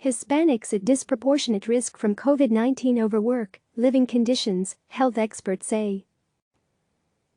Hispanics at disproportionate risk from COVID-19 overwork, living conditions, health experts say.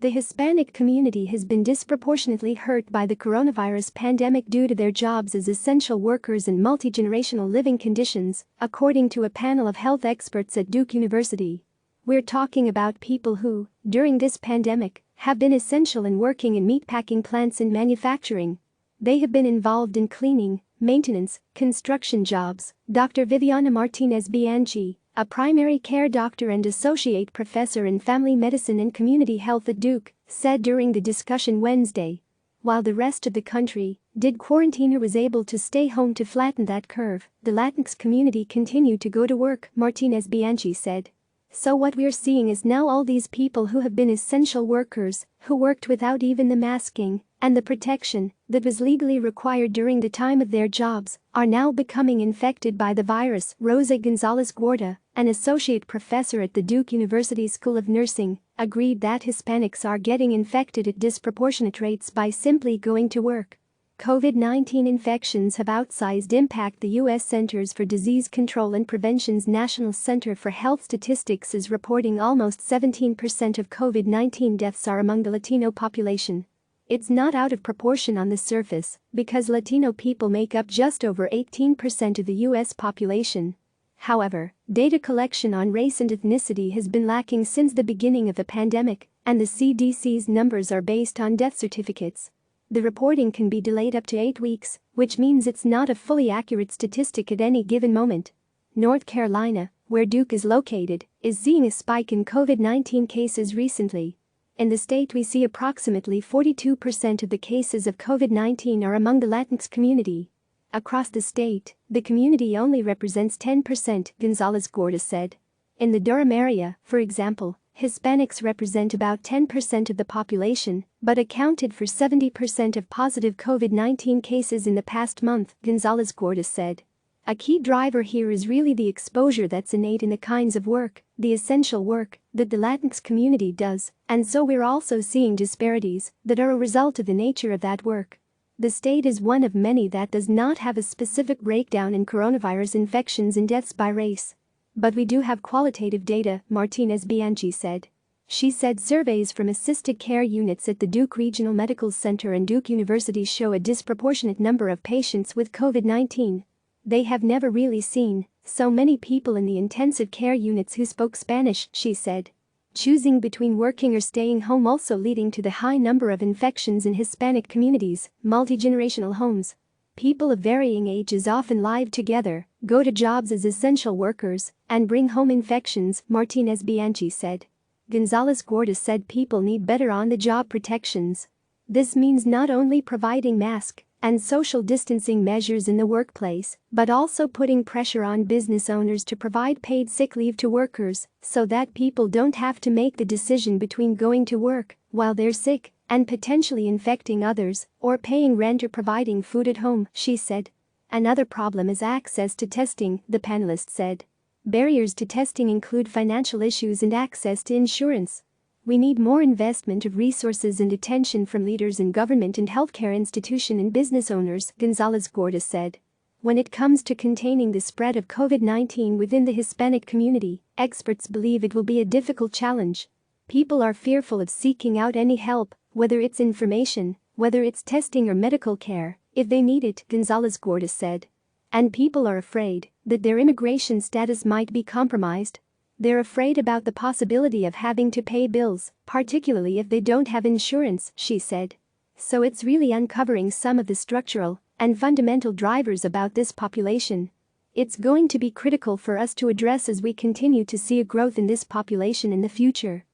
The Hispanic community has been disproportionately hurt by the coronavirus pandemic due to their jobs as essential workers and multigenerational living conditions, according to a panel of health experts at Duke University. We're talking about people who, during this pandemic, have been essential in working in meatpacking plants and manufacturing. They have been involved in cleaning, maintenance, construction jobs, Dr. Viviana Martinez-Bianchi, a primary care doctor and associate professor in family medicine and community health at Duke, said during the discussion Wednesday. While the rest of the country did quarantine or was able to stay home to flatten that curve, the Latinx community continued to go to work, Martinez-Bianchi said. So what we're seeing is now all these people who have been essential workers, who worked without even the masking and the protection that was legally required during the time of their jobs, are now becoming infected by the virus. Rosa Gonzalez-Guarda, an associate professor at the Duke University School of Nursing, agreed that Hispanics are getting infected at disproportionate rates by simply going to work. COVID-19 infections have outsized impact. The U.S. Centers for Disease Control and Prevention's National Center for Health Statistics is reporting almost 17% of COVID-19 deaths are among the Latino population. It's not out of proportion on the surface, because Latino people make up just over 18% of the U.S. population. However, data collection on race and ethnicity has been lacking since the beginning of the pandemic, and the CDC's numbers are based on death certificates. The reporting can be delayed up to 8 weeks, which means it's not a fully accurate statistic at any given moment. North Carolina, where Duke is located, is seeing a spike in COVID-19 cases recently. In the state, we see approximately 42% of the cases of COVID-19 are among the Latinx community. Across the state, the community only represents 10%, Gonzalez-Guarda said. In the Durham area, for example, Hispanics represent about 10% of the population, but accounted for 70% of positive COVID-19 cases in the past month, Gonzalez-Guarda said. A key driver here is really the exposure that's innate in the kinds of work, the essential work, that the Latinx community does, and so we're also seeing disparities that are a result of the nature of that work. The state is one of many that does not have a specific breakdown in coronavirus infections and deaths by race. But we do have qualitative data, Martinez-Bianchi said. She said surveys from assisted care units at the Duke Regional Medical Center and Duke University show a disproportionate number of patients with COVID-19. They have never really seen so many people in the intensive care units who spoke Spanish, she said. Choosing between working or staying home also leading to the high number of infections in Hispanic communities, multigenerational homes. People of varying ages often live together, go to jobs as essential workers, and bring home infections, Martinez-Bianchi said. Gonzalez-Guarda said people need better on-the-job protections. This means not only providing mask and social distancing measures in the workplace, but also putting pressure on business owners to provide paid sick leave to workers so that people don't have to make the decision between going to work while they're sick and potentially infecting others, or paying rent or providing food at home, she said. Another problem is access to testing, the panelist said. Barriers to testing include financial issues and access to insurance. We need more investment of resources and attention from leaders in government and healthcare institutions and business owners, Gonzalez-Guarda said. When it comes to containing the spread of COVID-19 within the Hispanic community, experts believe it will be a difficult challenge. People are fearful of seeking out any help, whether it's information, whether it's testing or medical care, if they need it, Gonzalez-Guarda said. And people are afraid that their immigration status might be compromised. They're afraid about the possibility of having to pay bills, particularly if they don't have insurance, she said. So it's really uncovering some of the structural and fundamental drivers about this population. It's going to be critical for us to address as we continue to see a growth in this population in the future.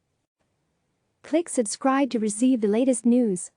Click subscribe to receive the latest news.